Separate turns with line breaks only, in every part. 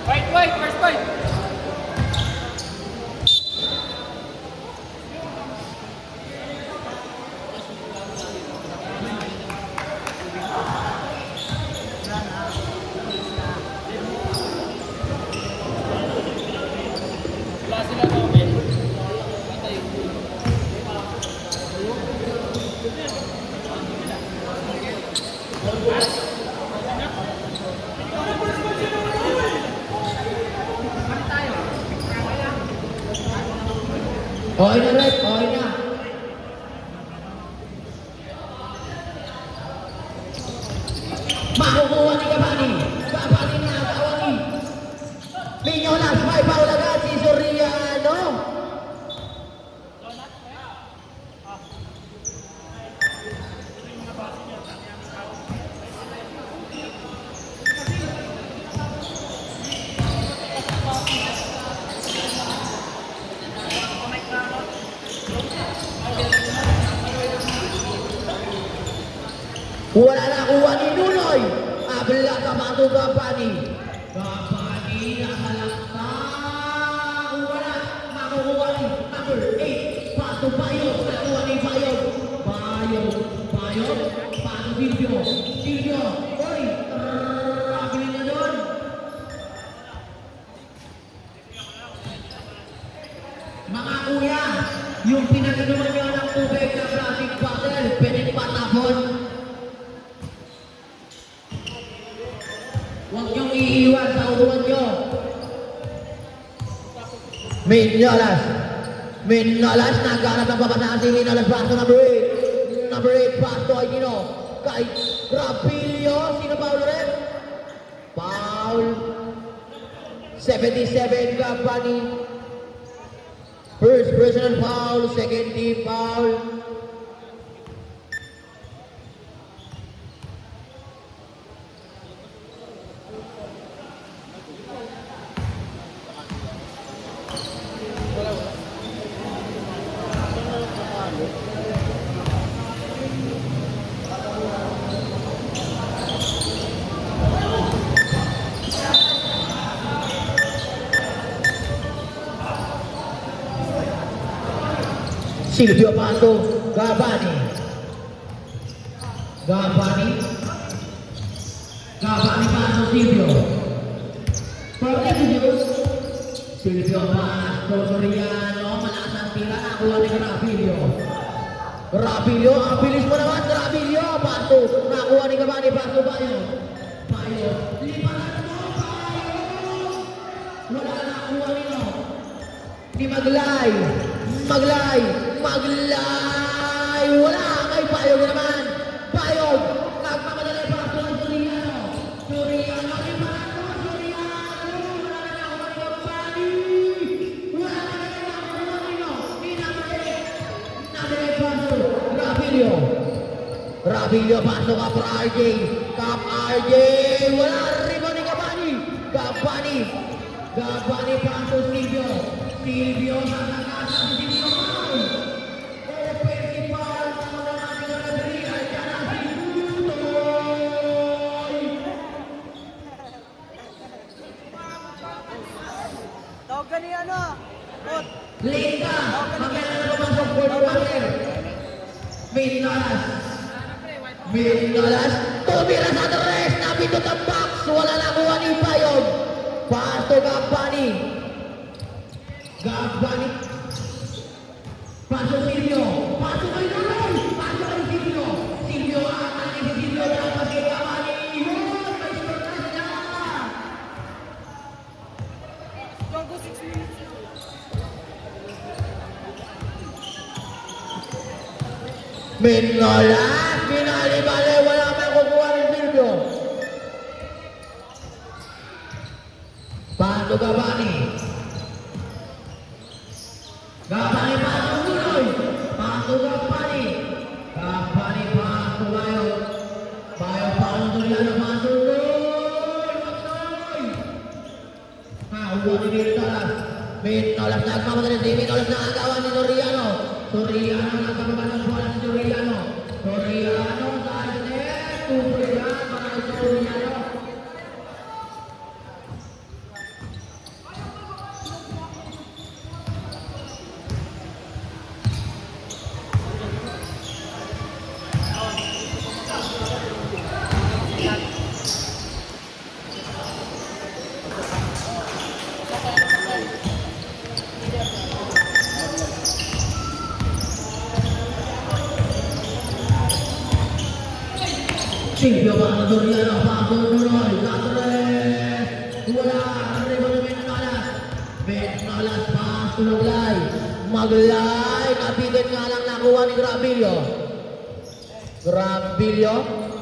White, first white. Wala sila na, okay? Patay.
Okay na rin, okay na. Makukuha ni Kabani. Kabani na Kawani. Minyolas, may foul agad si Soriano. Wala na kuha ni Nunoy. Abla ka mato Kabani. Kabani nakalakta. Wala. Makukuha ni number 8. Pato Bayog. Nakuha ni Bayog. Bayog. Bayog. Pato Silvio. Silvio. Oy. Trabili na doon. Mga kuya, yung pinag-inuman nyo ng tubig na plastic bottle, pwede patapon. Huwag niyong iiwan sa upuan nyo. Minyolas. Minyolas, naghanap ng papataan si Minyolas. Pasto number 8. Number 8, pasto ay Nino. Kay Rapilio. Sino foul ulit? Foul. 77 Kabani. First personal foul, second team foul. Silvio Pato, Gabani. Gabani. Gabani Pato, Silvio. Pag-ibigos. Silvio Pato, Soriano, malakas ang tira, nakuha ni Rapilio. Rapilio, ang bilis mo naman, Rapilio. Pato, nakuha ni Gabani, Pato, Bayo. Bayo, liparan mo, Bayo. Wala na nakuha nino. Ni Maglay. Maglay. Maglay! Wala! May Bayog naman! Bayog! Nagmamadali pa po ang Soriano! Soriano! Ipato! Soriano! Wala na ako manigabali! Wala na ako manigabali! Inabalik! Inabalik paso! Rapilio! Rapilio paso ka para RJ! Kap RJ! Wala! Ribo ni Gabani! Gabani! Gabani paso Silvio! Silvio sa nakasa si Silvio!
Tawag ka ni ano? Kot.
Linda, magkailan na pumasok for the water. Minyolas. Minyolas. Tumira sa tres. Napindot ang box. Wala na kuha ni Bayog. Pasto Gabani. Gabani. Paso Silvio. Paso kay Nunoy. Paso kay Silvio. Silvio ang si Silvio. Dapat kay Gabani. Yun! May surprise na!
Jogo 6 minutes.
Minyolas. Binali-bali. Wala may kukuha ni Silvio. Paso Gabani. Gabani paso Nunoy. Paso Gabani. Gabani paso Bayo. Bayo paso Soriano. Paso Nunoy. Nunoy. Uwa ni Minyolas. Minyolas nagmamadali si Minyolas na agawan ni Soriano. Soriano nagkababa ng bola si Soriano. Soriano sa net. Tuloy yan para kay Soriano. Silvio para Soriano, pasok tuloy, Catres! Wala, arriba na Menolas, pasok ng Maglay. Maglay, kapitin nga lang nakuha ni Grabillo.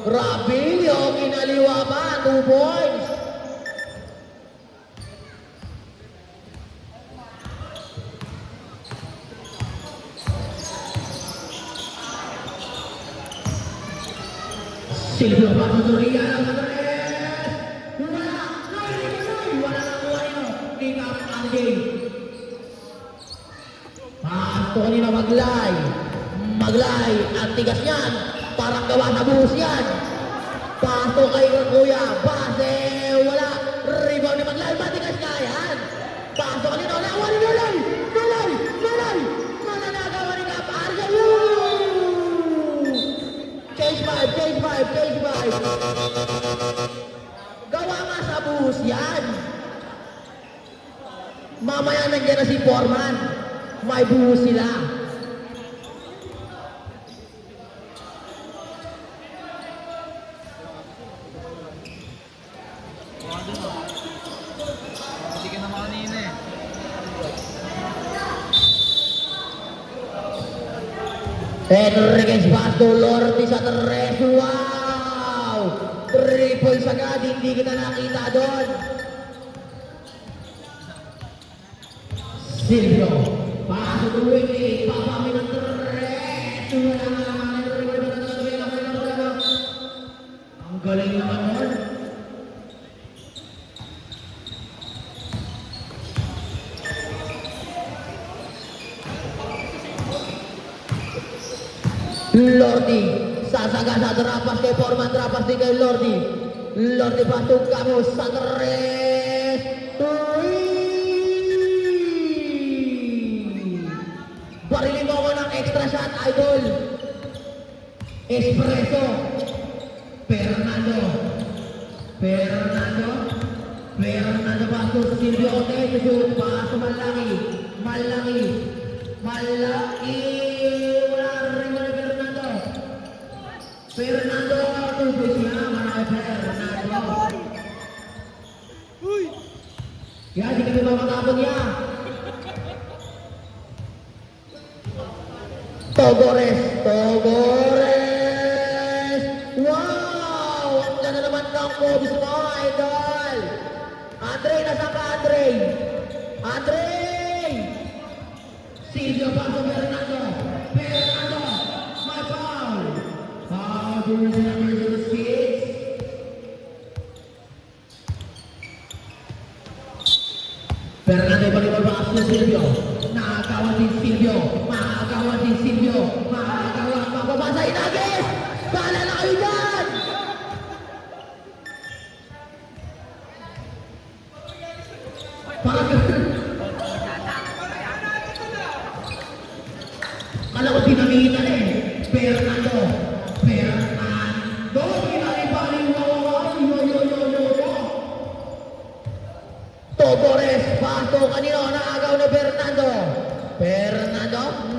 Grabillo, kinaliwa pa, 2 points. Silvio pasok Soriano, Catres! Wala nakuha niyo. Pick up ang game. Pasto kanina Maglay, ang tigas niyan, parang gawa na buhos yan. Pasto kay Kuya, base, wala. Rebound ni Maglay, matigas nga yan. Pasto kanina, wala ni Nolay. Mananagawa ni Kap Arya. Change five. Gawa nga sa buhos yan. Mamaya nandiyan na si Foreman. May buhos sila.
Hindi ka na makanina eh.
Enriquez Basto, Lordi sa tres. Wow! Triple sagad, hindi kita nakita doon. Silvio, pasok tuwing eh, papami ng tres. Ang galing naman nun. Lordi, sasaga sa drapas kay Foreman, drapas din kay Lordi. Lordi pasok kamu sa tres. Barilin mo ko ng extra shot, idol. Espresso. Fernando pasok, Silvio Ortez, shoot, pasok malaki. Wala rin mo ni Fernando, tubig niya, marami Fernando. Yan, di kami mamatapon niya. Togores! Wow! Ang ganda naman ng moves mo, idol! Andre, nasa ka, Andre! Silvio pasok Fernando, my foul! Foul, jersey number 6. Fernando balik pass na Silvio. Nakakawan din Silvio. Mababasa Inagis! Bahala na kayo dyan! Kala ko pinamitan eh. Fernando. Pinalipaling Togores, pato kanino, naagaw na Fernando,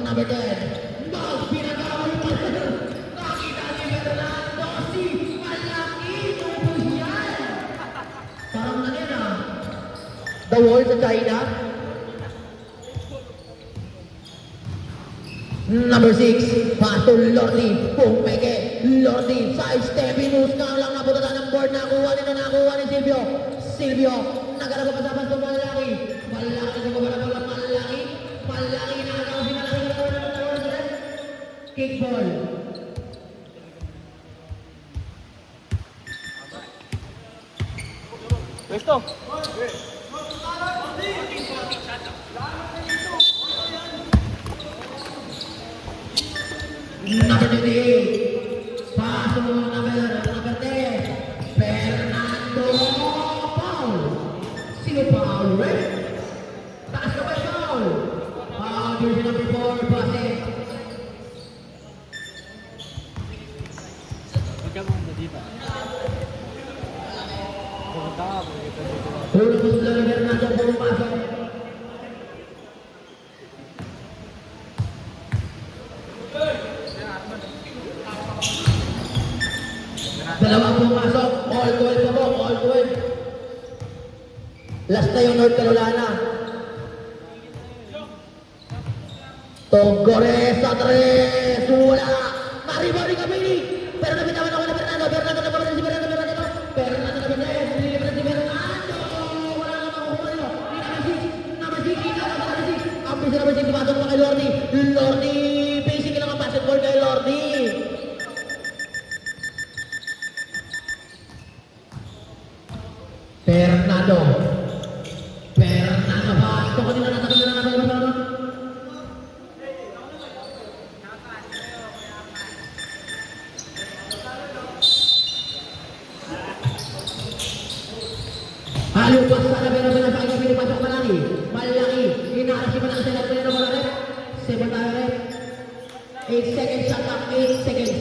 number 10. Pinagawa yung nakita ni Fernando, si malaki, tubos yan. Parang na nila. The wall sa China. Number 6, pato Lordi, Lordi, side step, inus nga lang napunta ng board, nakuha ni Silvio, nagkarap pa sa pasto, malaki, nakagawa si malaki, kickball.
Gusto.
Number 28, paso number 10, Fernando, foul. Sino foul, right? Taas ka ba foul? Jersey number 4, pase.
Magkamang na dito. Pumunta ka, magkita dito.
Tulong lang Fernando, pumapasok. Dalawang pumasok. All 12 po, all 12. Last na yung North Carolina. Togores sa tres. Wala. Maribori Kabili. Pero nabitawan ako na Fernando. Fernando na pala si Fernando. Fernando na Fernando. Nilipat si Fernando. Wala na makukuha nyo. Namasik. Ampis na namasik. Pumasok pa kay Lordi. Lordi. Basic lang ang basketball kay Lordi. Fernando. Fernando ba? Ito kanina nasa kanila na Fernando. Halupas sana pero pinasakay ka pinipasok malaki. Malaki. Inaarap si Manang Selat pero malaki. Sementara 8 seconds shot clock. 8 seconds.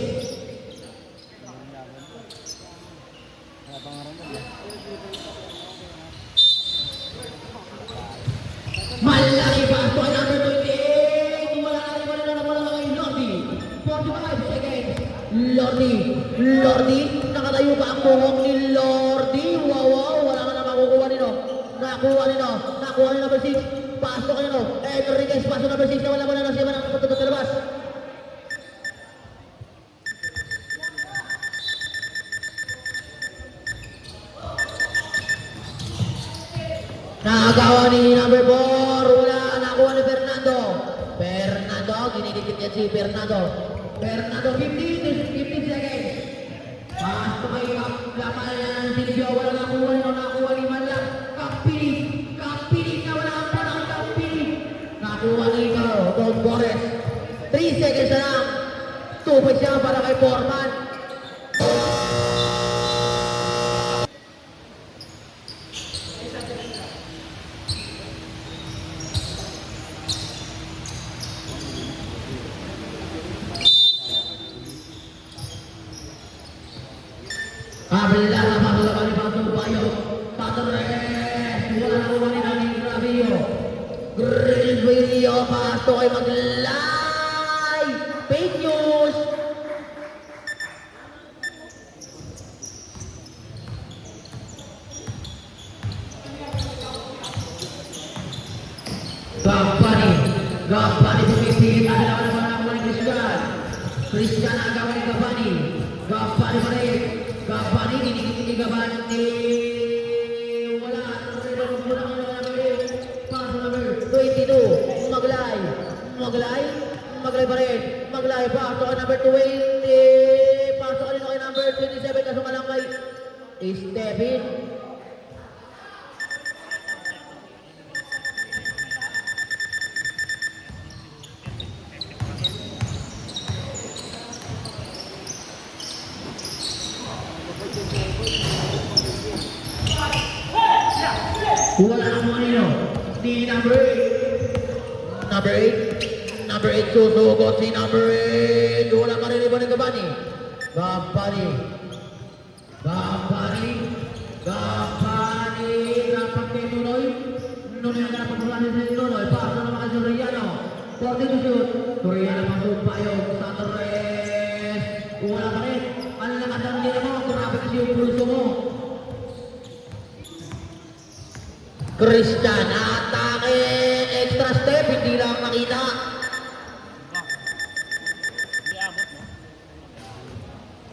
Malaki pa. Ito ay number 28. Wala na kay Lordi. 45 seconds. Lordi. Nakatayo pa ang buhok ni Lordi. Wow. Wala ka na makukuha nino. Nakuha ni number 6. Pasok nino. Enriquez. Pasok number 6. Wala mo na siya man ang pagtutot sa labas. Nakagawa ni number 4. Wala. Nakuha ni Fernando. Ginigit niya si Fernando. 15 seconds. Pasok kay laman niya ng Silvio. Wala nakuha ni Manlang. Kapilit na wala ang panang Kapilit. Nakuha ni Don Gores. 3 seconds na lang. 2 points siya para kay Foreman. Kabila na matulaban ni Pastor Bayo. Wala na kumani namin Gravio. Gravio, pasok ay mag-live. Fake news. Gapani pumipigit. Ada naman ni Christian. Christian ang gawin ni Gapani. Gapani pa rin. Gapani, dinikit ni Gapani. Wala. Paso number 22. Maglay pa rin. Maglay pa. Paso ka number 20. Paso ka rin kay number 27. Kaso ka lang kay Stephen. Wala ang mga nino. Di number 8. Number 8 susugot si number 8. Wala pa rin iba ni Gapani. Dapat kay Nunoy. Nunoy ang napapulani sa Nunoy. Paso naman kay Soriano. 42 shoot. Soriano masuk Bayo sa Torres. Wala pa rin. Ang nakatang din mo. Grabe kasi yung pulso mo. Christian, atake, extra step, hindi lang makita.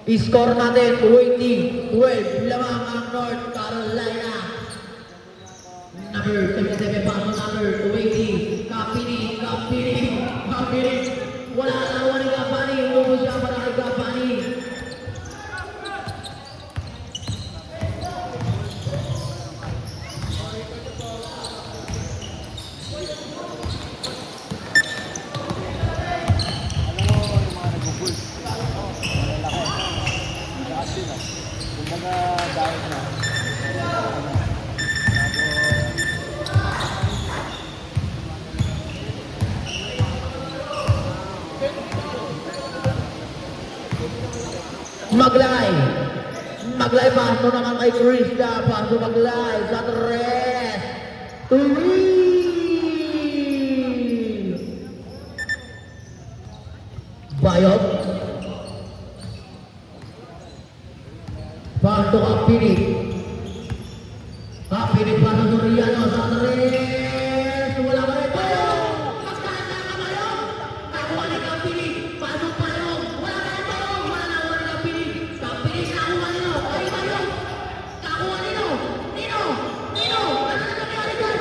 I-score natin, 20-12, lamang ang North Carolina. Number 77, paso number 20, Kapini. Wala na nakuha ni Gapani, umubos siya para kay Gapani.
Kumbaga dahil na.
Maglay paso naman kay Krista. Paso Maglay sa tres. Bayot. para Soriano sa tres. Wala pa rin. Payong! Magkanda ka Payong! Nakuha ni Kampinig. Pasok Payong. Wala pa rin Payong. Wala na nakuha ni Kampinig. Kampinig nakuha nino. Ay Payong. Nakuha nino. Nino! Nino! Ano na nangyari dyan?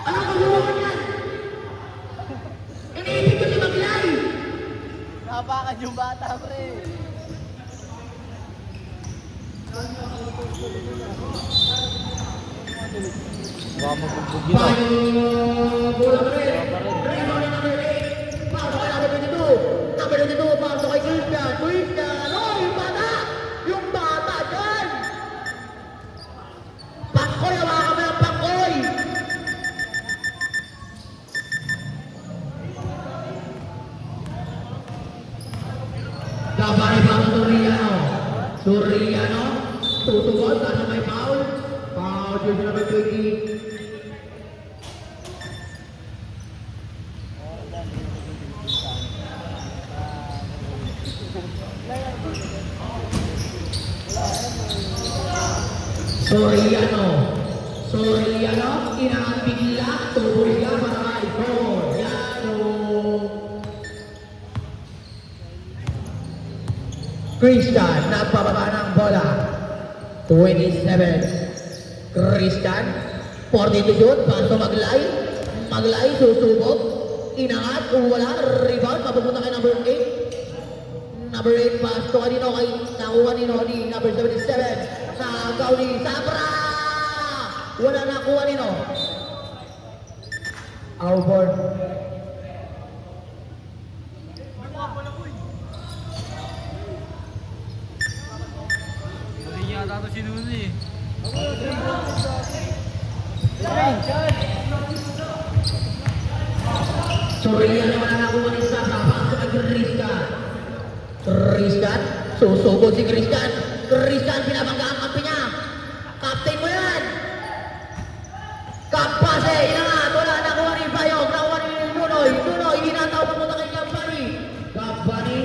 Ano kaguluhan yan? Iniipit ko si Maglay.
Napakan yung bata, pre. Baka mabugbog yun.
Payong! Bola pa rin. Rebound ni number 8. Pasok kay number 22. Number 22, pasok kay Christian. Christian! Oh, yung bata! Yung bata dyan! Pangkoy! Hawakan mo ng Pangkoy! Kabari pa ang Soriano. Soriano. Tutugon. Nasa may foul. Foul. Yun na number 20. Soriano. Soriano. Inaangat bigla. Tuloy ka para kay Soriano. Christian, nagpababa ng bola. 27. Christian, 42 shoot, paso Maglay. Maglay, susubok. Inangat, kung wala, rebound, mapupunta kay number 8. Number 8, paso kanino kay nakuha nino ni number 77. Nagaw ni Sabra! Wala nakuha nino. Outboard.
Hindi yata ito sinuni eh.
Soriano naman ang nakuha ni Sabra. Pasok kay Christian. Christian, susugod si Christian. Christian, pinabangga ang kampi niya. Captain mo yan. Kampase, inangat. Wala nakuha ni Payong. Nakuha ni Nunoy. Nunoy, inataw pumunta kay Gabani. Gabani.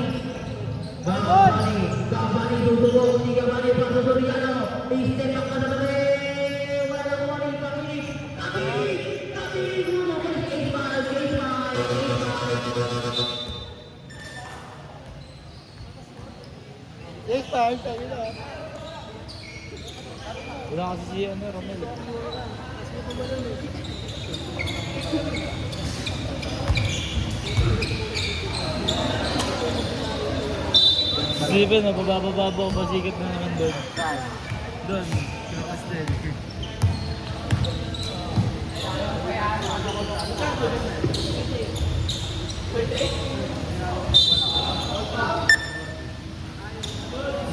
Gabani. Gabani, susugod. Si Gabani, pasok Soriano. I-step back ka na naman. Wala nakuha ni Kampinig. Kampinig. Kampinig. Nunoy. Ismael.
Yes, time. Tayo na. Wala kasi si Romel. Steven, nabababa pa sikat na naman doon. Doon, kinakas din.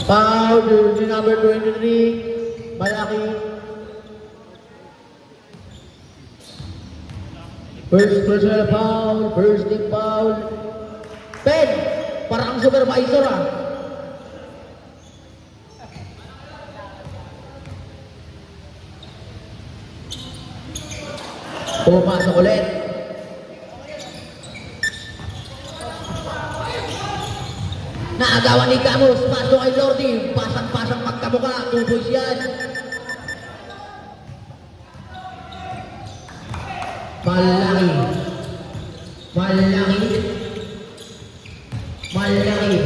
Foul, jersey number 23, Malaki. First personal foul, first team foul. Pen, parang supervisor ah. Pumasok ulit. Naagawan ni Camus, pasok kay Lordi, pasang-pasang magkamuka, 2 points yan. Malaki. Malaki. Malaki.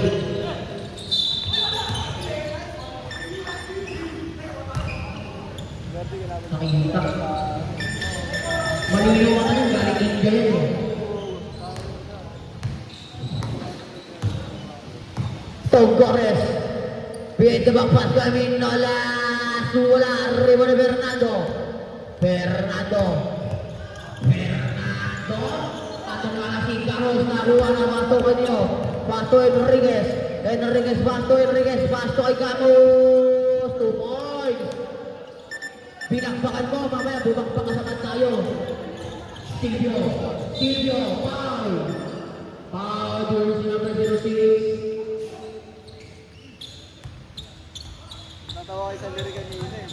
Nakikita. Malinaw ka na, galing India yun eh. Togores. Pihit the back pass kami Nola. Sula. Rebound ni Fernando. Fernando. Atong alasing Carlos. Nakuha na Basto kay niyo. Basto Enriquez. Basto Enriquez. Basto kay Camus. 2 points. Pinakpakan mo. Mamaya bumagpak ka sa tayo. Silvio. Foul. Foul. Jersey number 06.
Natawa kayo sa lirik kanina eh.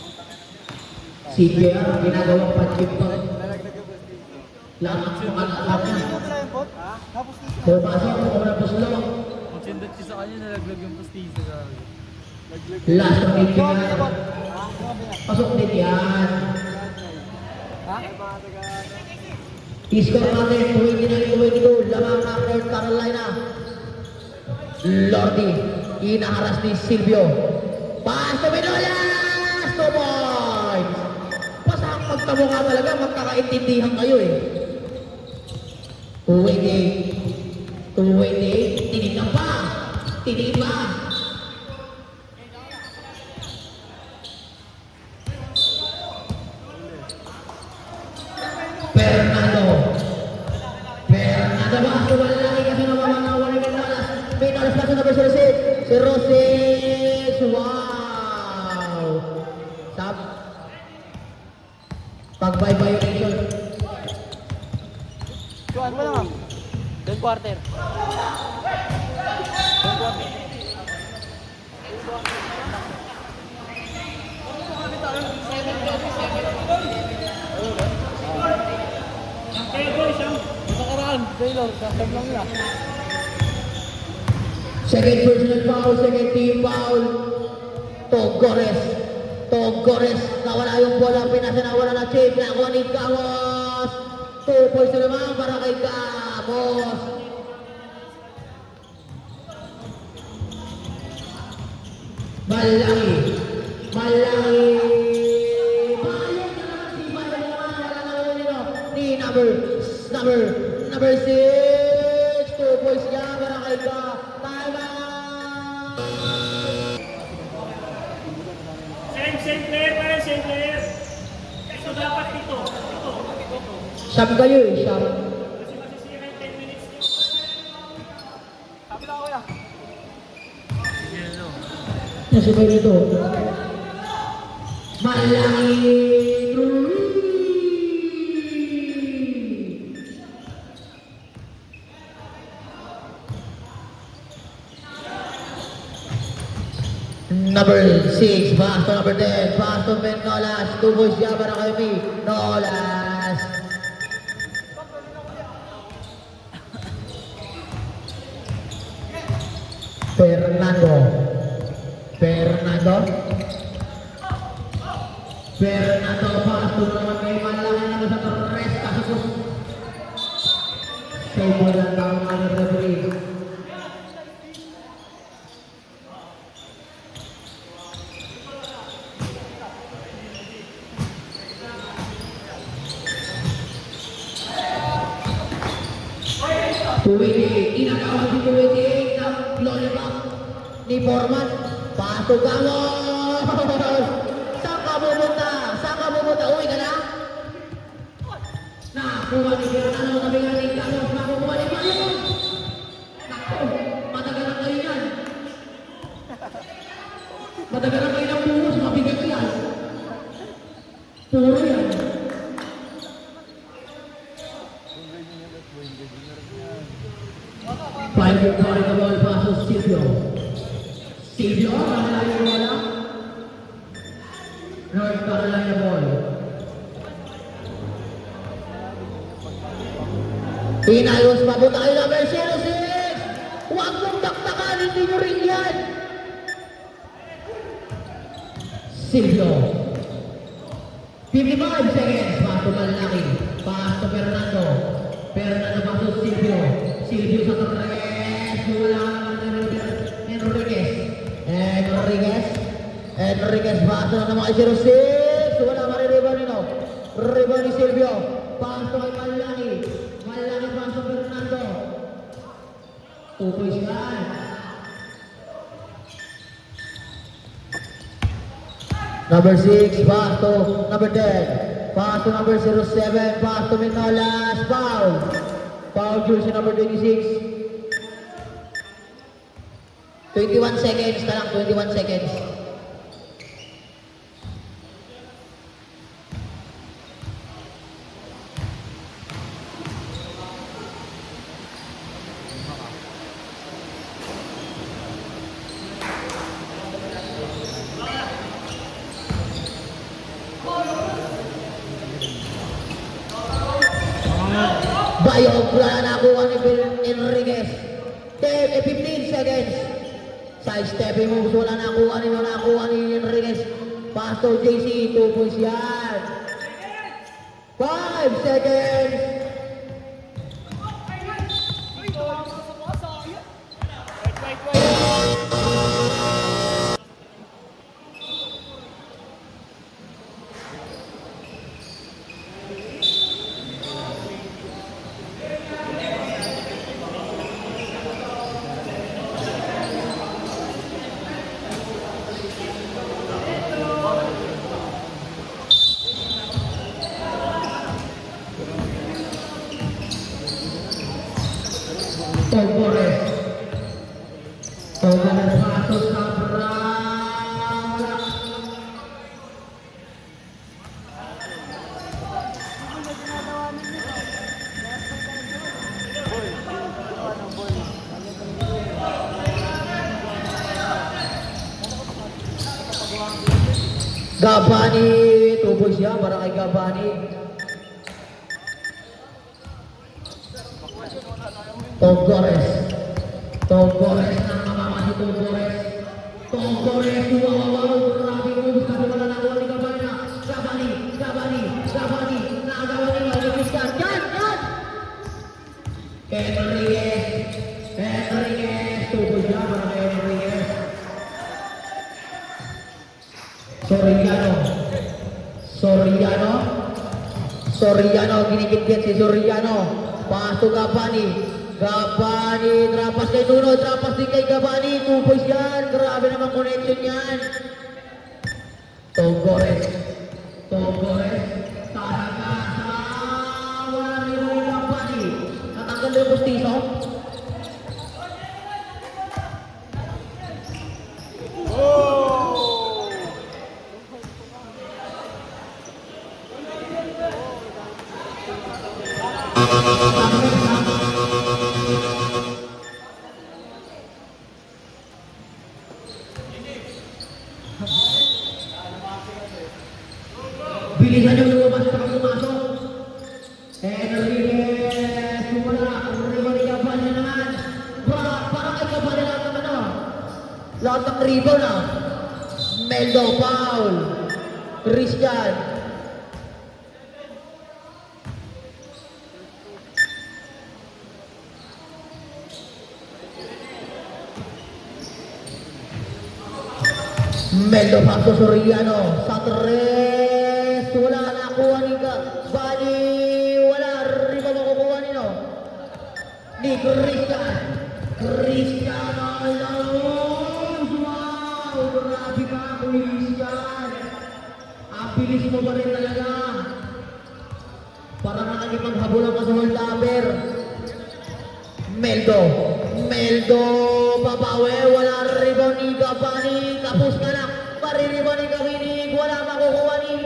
Si JR, ginagawang panchip pa rin.
Nalagdag yung bus dito.
Lahat ng mga alam niya.
Ano na yung bot? Ha? Tapos dito.
Pumasok ko na puslong.
Magsindot siya sa kanya, nalaglag yung postiso.
Last of 8 yan. Pasok din yan. I-score natin 29-22. Lamang na North Carolina. Lordi. Inaharas ni Silvio. Pass to Minolas! 2 points! Pasang magtamo nga talaga, magkakaintindihan kayo eh. 228. 228. Tinignan pa. Tinignan pa. Fernando Basto malaki kasi namamanawan ni Minolas. Minolas pa sa number 06. Si Roses. Wow! Sab. Pag-violation.
Kuhan mo lang. Doon quarter.
Second personal foul, second team foul. Togores. Nawala yung bola, pinasa-nawala na chip. Nakuha ni Gamos. 2 points na naman para kay Gamos. Malaki. Bayang na naman si Bayang naman. Wala na naman nino. Ni number 6. 2 points niya para kay Gamos.
Same player. So dapat ito.
Siyam kayo eh, siyam.
Kasi masisira yung 10 minutes nyo. Sabi na ako yan.
Yan si Benito. Malaki. Number 6, pass to number 10, pass to Minolas, 2 boys siya para kay Minolas. Fernando, pass to naman kay Malaki na sa Torres, kasus. Save mo lang tao ng referee. Inagawa si 28 ng lollipop ni Foreman. Paso Gamos! Saan ka pumunta? Uwi ka na? Nakuha ni Fernando sabi nga ni Gamos. Nakuha ni Gamos! Naku! Matagal na kayo yan. Matagal na kayo ng buhos. Mabigat yan. Puro yan. Five yung pari na ball, paso Silvio, Carolina bola. North Carolina ball. Inayos pa po tayo number 06. Huwag mong taktakan, hindi nyo rin yan. Silvio. 55 seconds, paso Malaki. Paso Fernando paso Silvio sa Torres. Wala naman Enriquez, paso na naman kay 06. Wala ka rin Riba ni Silvio. Paso kay Malaki, paso Fernando. 2 points yan. Number 6, paso number 10. Paso number 07, paso Minolas, foul jersey number 26. 21 seconds na lang, 21 seconds. Bayog, wala na nakuha ni Enriquez. 15 seconds. Side stepping moves, wala nakuha ni Enriquez. Pass to JC, 2 points yan. 5 seconds. Togores masuk sa bola. Gabani, tubo siya para kay Gabani. Togores na mama si Togores, wow, grabe mo, sabi mo na nakuha ni Gabani, nakagawa ni Enriquez yan, Enriquez, tubo siya para kay Enriquez. Soriano, ginikit si Soriano, pasok Gabani, drapas kay Nuno, drapas din kay Gabani, 2 points yan, grabe naman connection yan. Togores, talaga sa wala rin yung Gabani, natanggal na yung postiso. Bilisan yung lumabas at pumasok. Enriquez, sumula. Rebound ni Gabani na naman. Parang kay Gabani lang naman. Lahat ng rebound na. Meldo, foul. Christian. Meldo paso Soriano. Sa 3. Wala nakuha ni Gabani. Wala. Rebound makukuha nino. Ni Christian. Cristiano Alonso. Wow! Grabe ka, Christian. Ang bilis mo pa rin talaga. Para nakakipaghabulan ka sa holdaber. Meldo, babawe, wala rebound ni Gabani. Tapos ka na, parirebound ni Gabani. Wala makukuha ni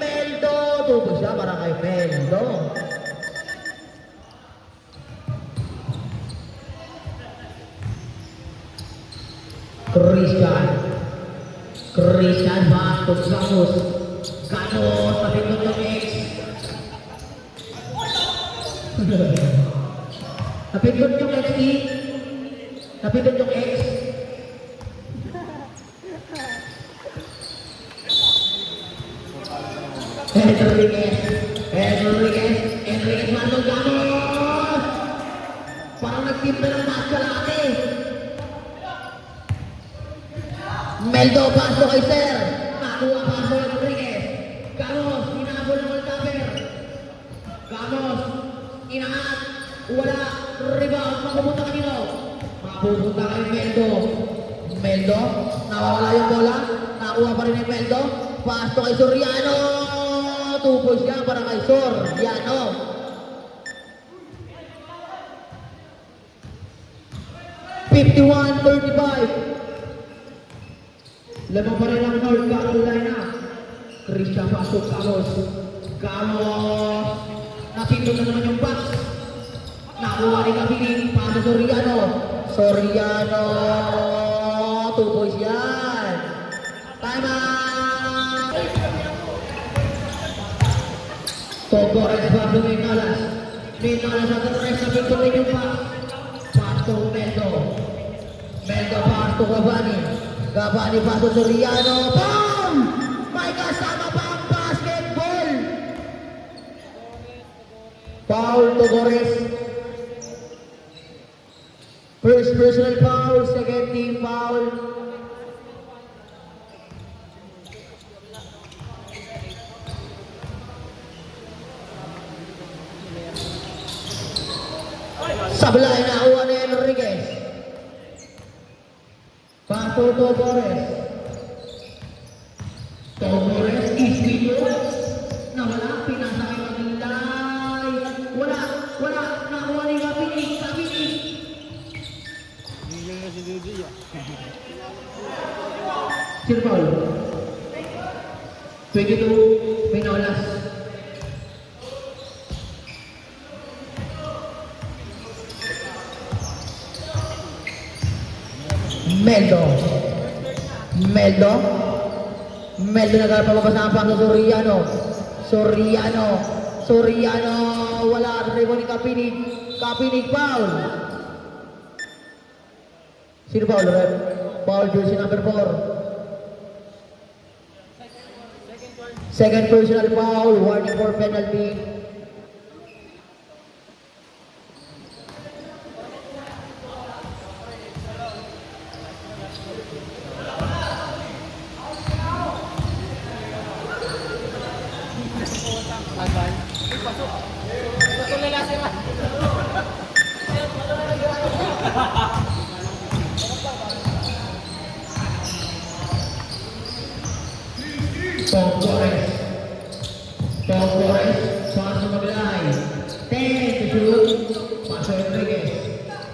Meldo. Tubo siya para kay Meldo. Christian Bastos Gamos, napindot yung X. Napindot yung X. Napindot yung X. Enriquez Marlon Gamos. Parang nagtimpla ng maskalate. Meldo, paso kay Sir. Nakuha paso yung Enriquez. Gamos, hinabol ng holdaber. Gamos, inahat. Wala. Rebound, mapupunta kanino. Mapupunta kay Meldo, nawawala yung bola. Nakuha pa rin yung Meldo. Paso kay Soriano. 2 points yan para kay Soriano. Lamang pa rin ang North Carolina. Christian pasok, Gamos. Napindot na naman yung box. Nakuha ni Gabini. Para Soriano. 2 points yan. Time out. Togores bago Minolas at the rest of the yung box. Pasok Meldo to Gabani. Gabani pass to Soriano. Foul! May kasama pa ang basketball. Foul to Gores. First personal foul, second team foul. Sablay na uwan ni Enriquez. Pato to Gores. To Gores, Ispino. Nawala, pinasakay Maglay. Wala, nakuha ni Kapinig.
Hindi na si Dudu yan.
Sino foul? 22, Minolas. Meldo nagpapababa sa pang Soriano, wala at rebo ni Kapinig foul. Sino foul, ref? Foul jersey number 4. Second personal foul, warning for penalty. Tom Gores, paso Maglay. 10 to shoot. Paso Enriquez.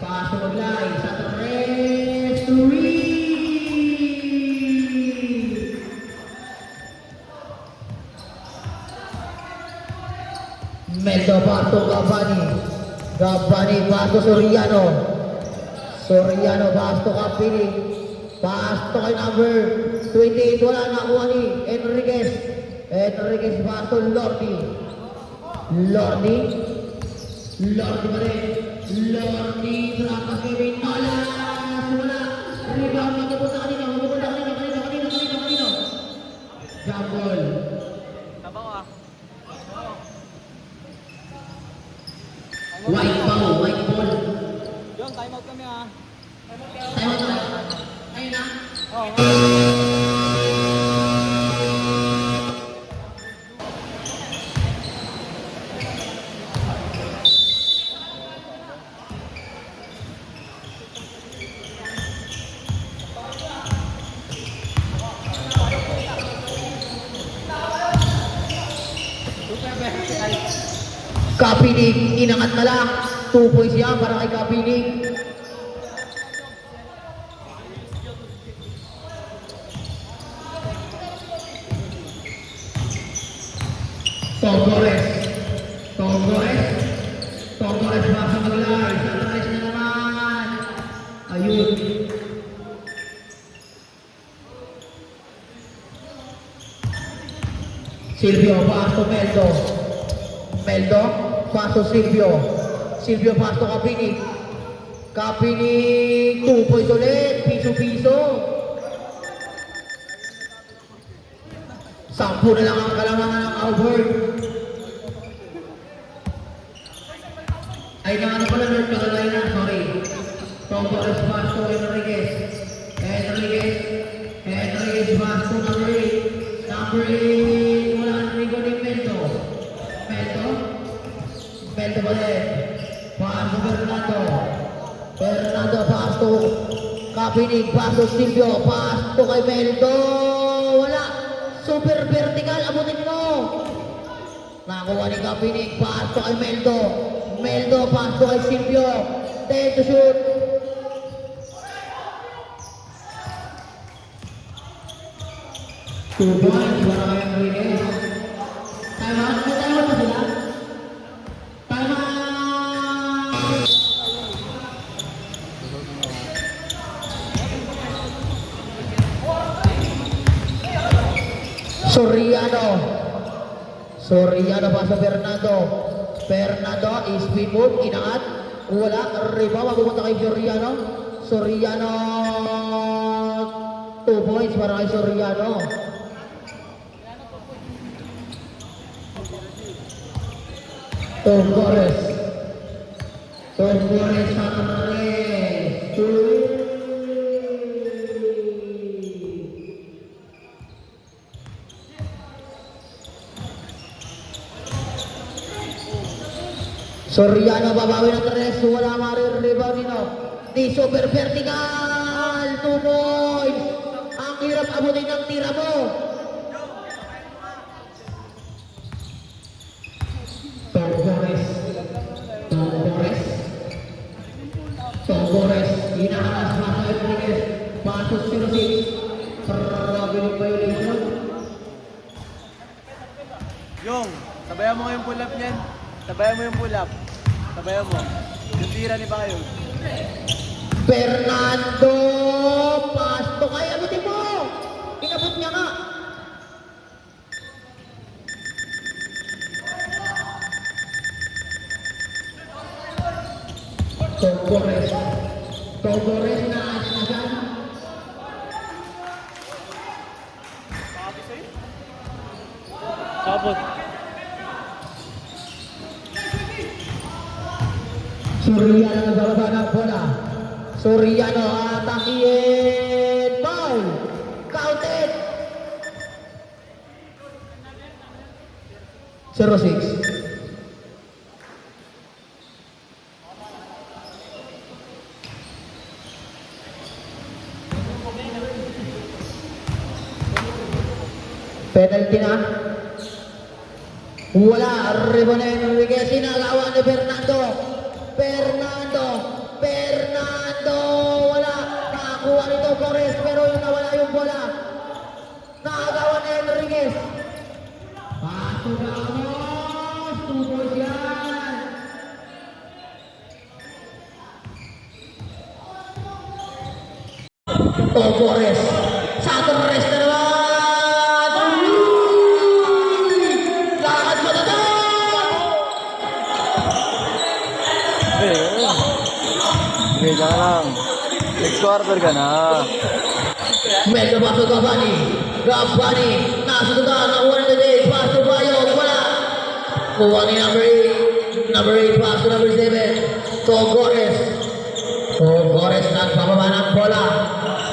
Paso Maglay. Sa 3. 3. Meldo paso Gabani paso Soriano paso Kapinig. Pasto kay number 28, wala nakuha ni Enriquez pasto Lordi pa rin. Lordi trapas kay Minolas, wala. Rebound, mapupunta kanino. Jump ball.
Tabaw ah.
White ball.
Yung, time out kami ah.
Ayun na.
Oo.
Kapinig, inangat na lang. 2 points yan para kay Kapinig. Tom Gores basa Maglay. Sa 3 na naman. Ayun. Silvio, paso Meldo, paso Silvio paso Kapinig, 2 points ulit, piso. 10 na lang ang kalamangan ng Albert. Ay, pala, Lord, kagalay na, sorry. Torres paso Enriquez paso number 8, wala ang Rico ni Meldo pa rin. Paso Fernando paso Kapinig, paso Silvio, paso kay Meldo, wala. Super vertical, abutin mo. Nakuha ni Kapinig, paso kay Meldo, paso kay Silvio. 10 to shoot. Two points para kay Enriquez. Time out pa sila? Time out! Soriano pa sa Fernando is speed move, inangat, wala, rebound, mapupunta kay Soriano 2 points para kay Soriano. Torres. Torres Sanres. Soriano babawi ng 3. Wala mariribang nito. Di super vertical. 2 points. Ang hirap abutin ng tira mo. Torres. Torres. Inakas masa Enriquez. Pasok 06. Grabe ng violation.
Yung, sabayan mo nga yung pull-up niyan. Sabayan mo yung pull-up. Sabayan mo. Yung tira ni Bayo.
Fernando! Pasto kaya abutin mo! Inabot niya nga! Torres. Torres na asyasan.
Kapot.
Soriano nagbababa ng bola. Soriano atakiin. Foul! Counted! 06. Penalty na. Wala. Rebound na Enriquez. Sinagawa ni Fernando. Fernando. Wala. Nakakuha nito Torres. Pero yung nawala yung bola. Nakagawa ni Enriquez. Paso Ramos. 2 points yan. Torres. Sa Torres na naman. Lakad mo na doon.
Okay, ka lang. Next quarter ka na.
Medyo baso Gabani. Nasutugan. Nakuha na din. Paso Bayo. Wala. Kuha ni number 8. Number 8. Paso number 7. Torres. Nagbababa ng bola.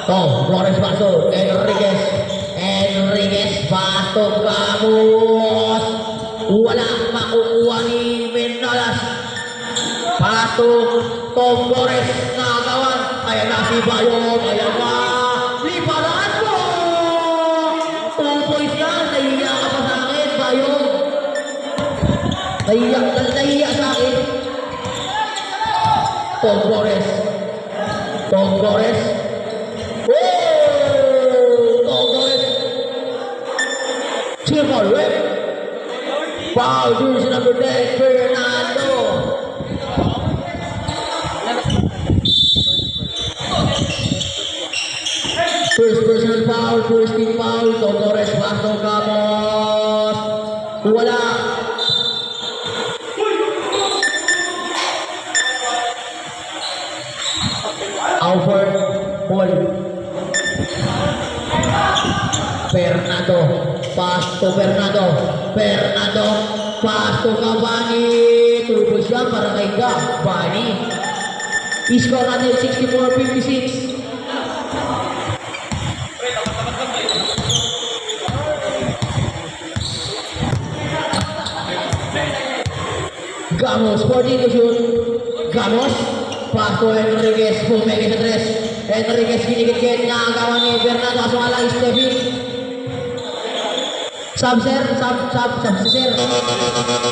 Torres paso. Enriquez. Paso. Ramos. Wala. Makukuha ni Menolas. Paso. Torres. Nagawan. Ayan na si Bayong. Ayan na. Liparan mo. 2 points yan. Nahiya ka pa sa akin, Bayong. Nahiya sa akin. Torres. Torres. Circle, right? Foul, jersey number 10, Fernando. First personal foul, first team foul, Torres, Pasto, Ramos. Wala. Alfred Paul. Fernando. Pasto Cavani. Tubo siya para kay Cavani. Score natin 64-56. Gamos, body to shoot. Gamos. Pasto Enriquez. Pumegi sa 3. Enriquez kinikit-kit. Nakagawa ni Fernando. Asumala Stevie. Sub sir.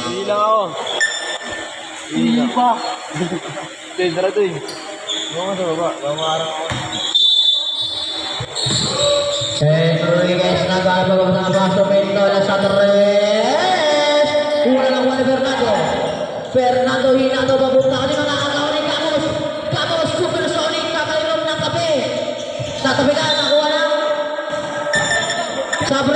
Hindi lang ako. Hindi pa. Tendra to eh. Huwag mo sa baba. Mamarang ako.
Enriquez nagagawa ng Pasto Mendola sa 3. Una lang wala Fernando Hinado papunta kanina nakagawa ni Gamos supersonic kakainom ng kape. Sa tabi ka nakuha na. Sub.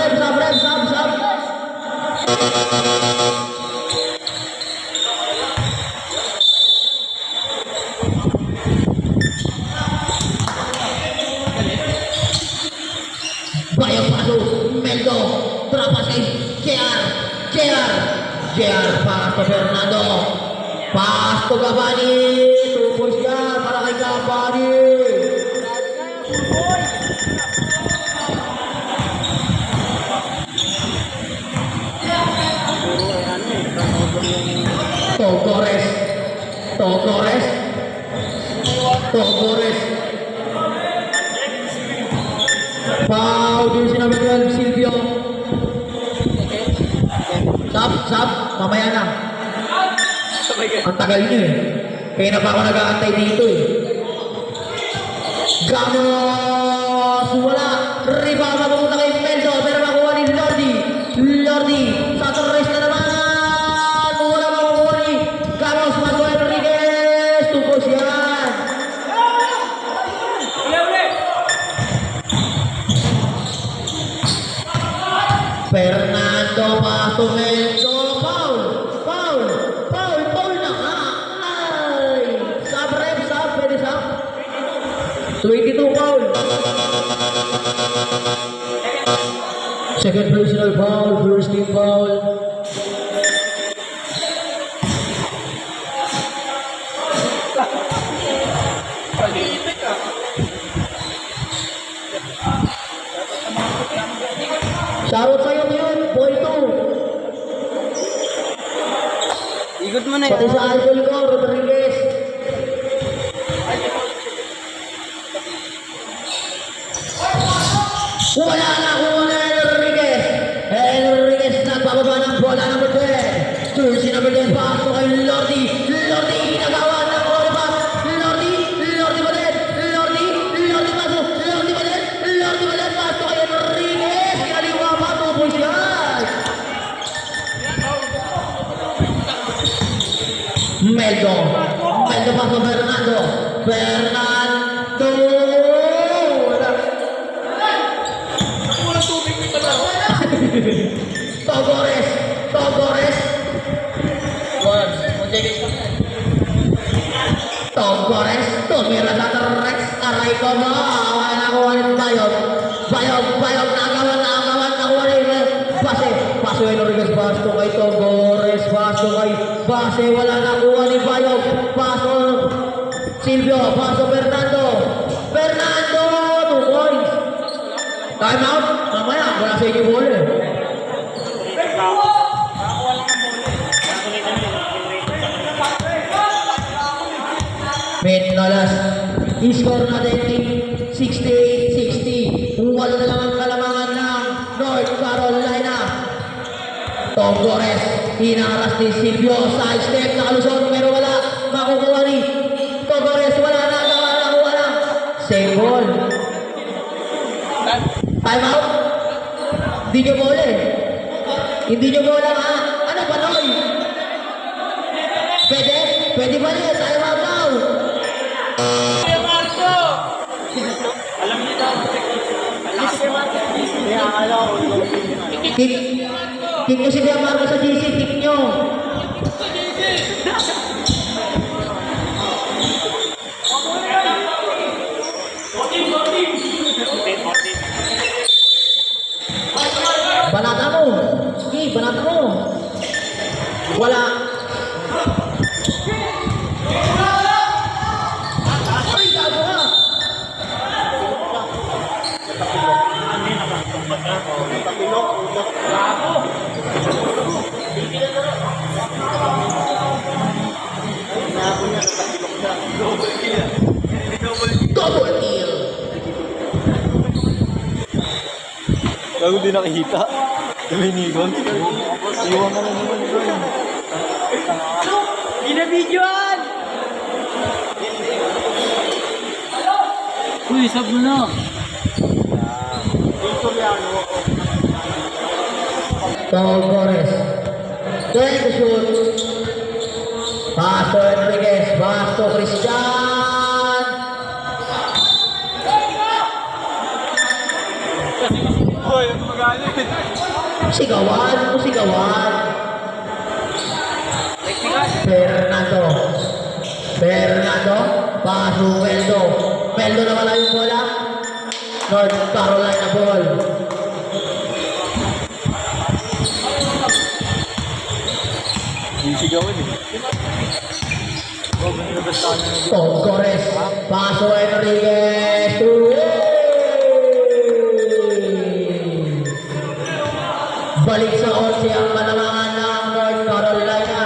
JR para kay Fernando. Pass to Gabani. Tupos siya para kay Gabani. Togores. Togores. Togores. Foul din si number 12, Silvio. Sab, mamaya na. Ang tagal niyo eh. Kaya na pa ako nag-aantay dito eh. Gamos! Wala! Rebound na pumunta kay Meldo. Pero makuha ni Lordi. Lordi! Sa Torres na naman! Wala makuha ni Gamos. Manuel Enriquez! Tupos yan! Fernando Patumento. Foul! Foul! Foul! Foul na nga! Ay! Sub rep, sub. Pwede sub. 22 foul. Second personal foul. First team foul. Shoutout sa'yo ngayon, boy 2.
Ikot mo na
Pati sa idol ko, Rodriguez. Wala na Enriquez. Enriquez nagbababa ng bola number 10. Jersey number 10, pasok kay Lordi. Lordi, ginagawa ng all pass. Lordi, Lordi ba din? Lordi, Lordi pasok. Lordi ba din? Lordi ba din? Pasok kay Enriquez. Kinaliwa pa, tupos yan. Meldo. Meldo pasok Fernando. Fernando. Togores, Togores. Togores, tumira sa Rex, aray ko mo. Nakuha rin Bayog. Bayog, nagawan, nakuha rin. Pase Enriquez, paso kay Togores, paso kay Pase, wala nakuha ni Bayog. Paso Silvio, paso Fernando. Fernando, 2 points. Time out, mamaya, wala sa inyo ball eh. Menolas, i-score natin team 68-60. Walo na lang ang kalamangan ng North Carolina. Togores, hinaras ni Silvio, side step, nakalusot, pero wala, makukuha ni Togores, wala na. Same ball. Time out? Hindi nyo bola eh. Hindi nyo bola ha? Ano ba Noy? Pwede? Pwede ba niya? Time out now. Kick nyo si Kuya Marco sa GC. Kick nyo. Banata mo. Sige, banata mo. Wala. Ay, gago ka. Double kill.
Bago din nakikita. Duminigon. Iwan ka na naman ito.
Binabidyoan! Uy, sab mo na.
Togores. Take the shoot. Paso Enriquez. Paso Christian.
Hoy, magalit.
Sigawan. Fernando. Paso Meldo. Meldo na wala yung bola. North Carolina ball.
Sisigawan eh.
Oh, binilabas ka na.
Tom Torres. Paso Enriquez. Balik sa 11 ang malamangan ng North Carolina.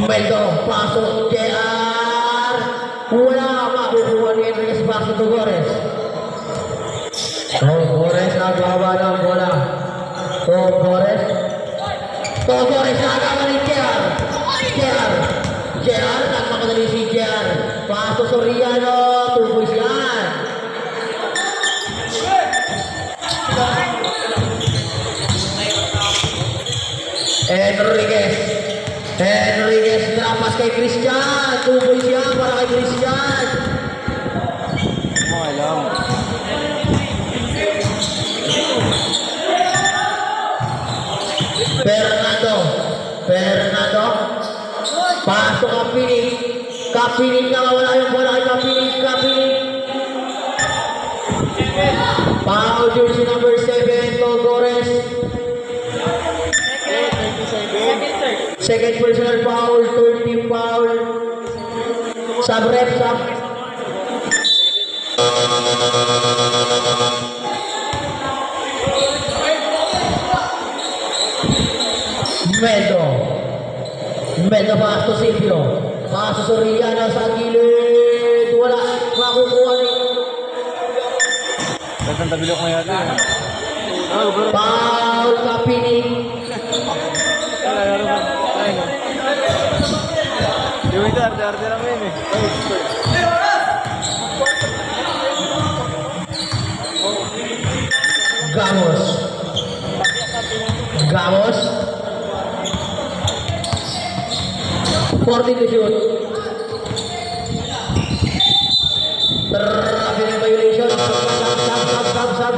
Meldo, pasok JR. Wala makukuha ni Enriquez, pasok to Torres. Torres nagbaba ng bola. Torres nagkama ni JR. JR, nagmakadali si JR. Pasok Soriano, 2 points yan. Enriquez napas kay Christian. 2 points yan para kay Christian.
Okay lang.
Fernando. Pasok Kapiling na mawala yung bola kay Kapiling. Foul jersey number 7, Torres. Second personal foul, third team foul. Sub. Meldo pass to Silvio. Pass to Soriano sa gilid. Wala makukuha ni.
Datang tabilok mo yata eh.
Foul Kapiling.
Yung ito, arte-arte lang yun eh.
Gamos. 40 to shoot. Grabe ng violation.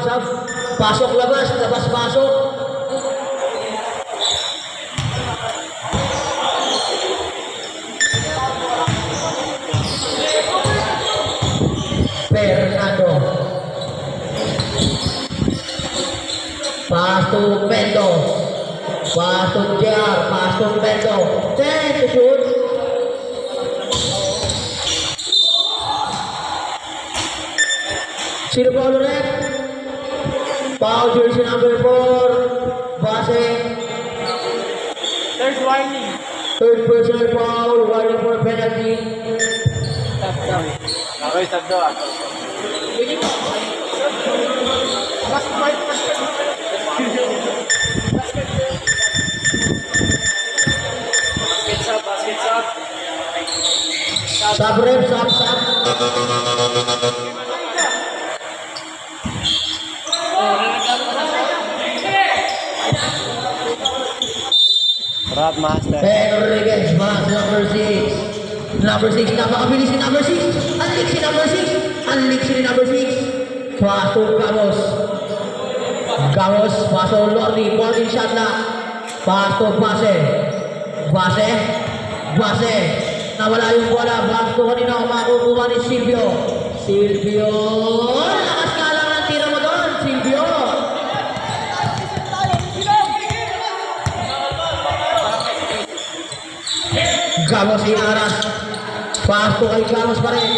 Sub. Pasok labas. Fernando. Pass to Mendo. Pass to JR. Pass to Mendo. 10 to shoot. Sino pa ulit? Foul jersey number 4. Base.
There's warning.
Third personal foul. Warning for penalty.
Okay, stop daw ah.
Basket shot.
Sub.
Rat master.
Enriquez, pass number 6. Number 6, napakabilis si number 6. Unleak si number 6. Pass to Gamos. Pass to Lordy. Body shot na. Pass to Base. Nawala yung bola. Pass to kanina. Makukuha ni Silvio. Lakas nga lang ang tira mo doon, Silvio. Gamos inaras. Pass to kay Gamos pa rin.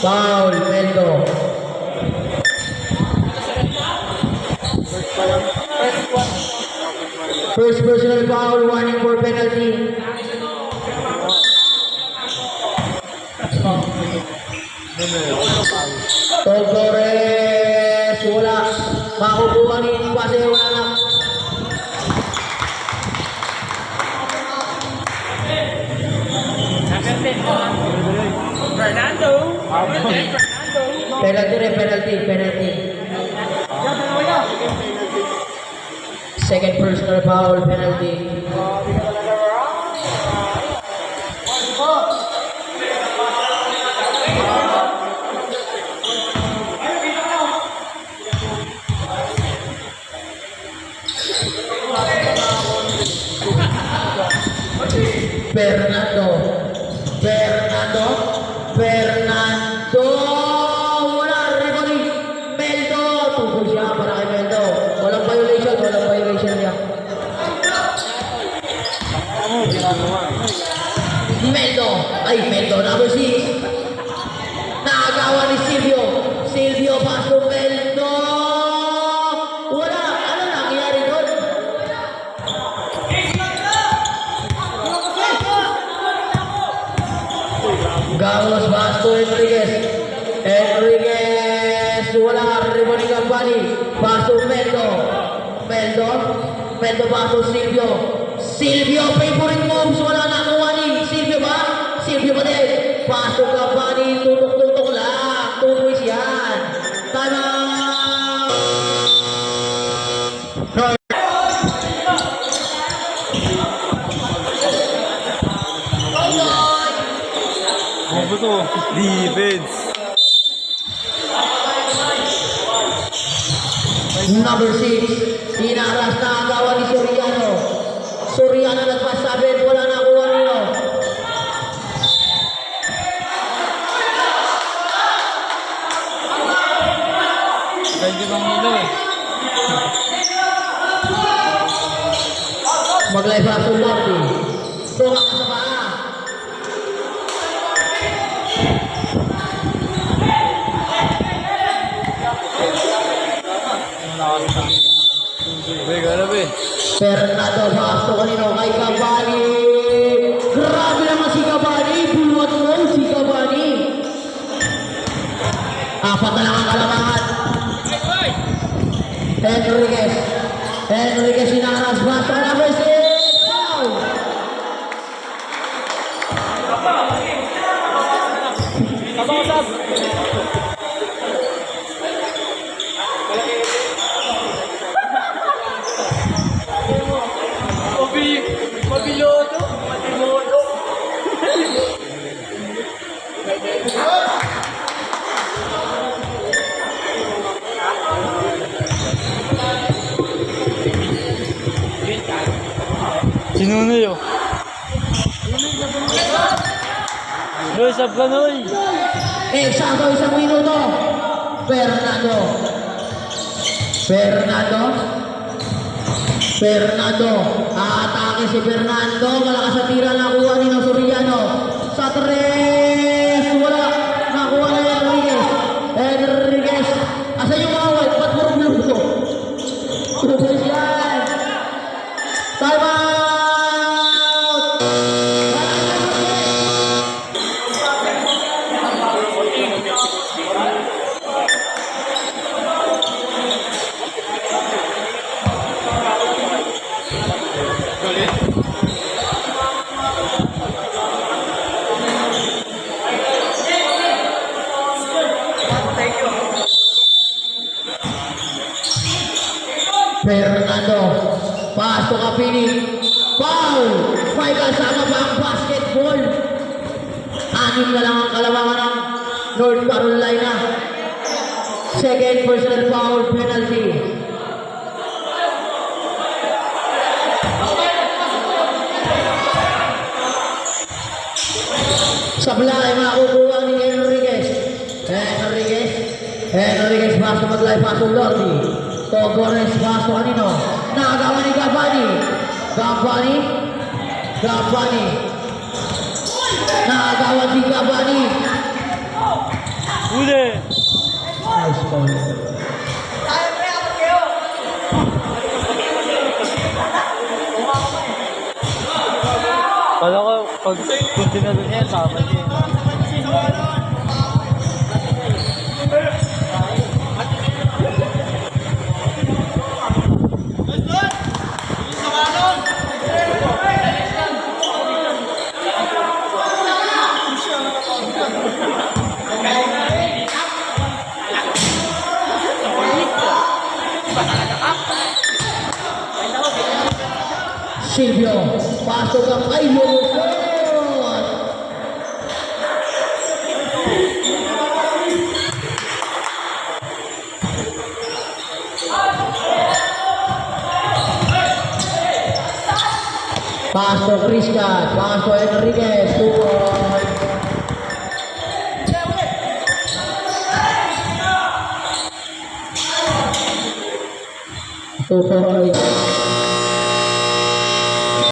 Foul, Meldo. First personal foul, warning for penalty. Torres, wala. Makukuha ni Pase, wala na.
Fernando.
Penalty. Second personal foul, penalty. Fernando, wala, referee. Meldo, tungkol siya para kay Meldo. Walang violation niya. Ay, Mendo, number 6. Nakagawa ni Silvio. Silvio pass to Mendo. Wala. Ano nangyari doon? Gamos pass to Enriquez. Enriquez. Wala. Rebound ni Gambani. Pass to Mendo. Mendo pass to Silvio. Silvio, favorite moves. Wala nakuha ni Silvio ba? Silvio ba din? Pass to Gambani. Tutok-tutok lang. 2 points yan. Time out!
Ano ba to? Defense.
Number 6, inaras na agawan ni Soriano. Soriano nagpasabit, wala na kuha nilo.
Ganyan bang nilo eh.
Maglay pa sa Lordy. Tunga ka sa paa.
Wait, ano ba eh?
Fernando Basto kanino kay Cavani. Grabe naman si Cavani. Bulwat mo si Cavani. Apat na lang ang kalamangan. Enriquez inaras. Basto ka number 6. Foul!
Mabiloto. Sinunoy oh. Noy, sab ka Noy.
Eksakto 1 minuto. Fernando. Atake si Fernando. Malakas sa tira nakuha ni Soriano. Sa 3. Wala. Nakuha na Enriquez. Asa yung mga white? Ba't puro blue to? Tubos yan. Time out! Fernando, pass to Capini, foul! May kasama pa ang basketball. 6 na lang ang kalamangan ng North Carolina. Second personal foul penalty. Sablay makukuha ni Enriquez. Enriquez pass to maglay pass to Lordy. Togores pass to kanino? Nakagawa ni Gambani. Nakagawa si Gambani.
Uli.
Nice ball.
Kala ko, pag tinalo niya, tama niya.
Silvio, pasok ang kay Lulupot. Paso Christian, paso Enriquez, 2 points. Two points.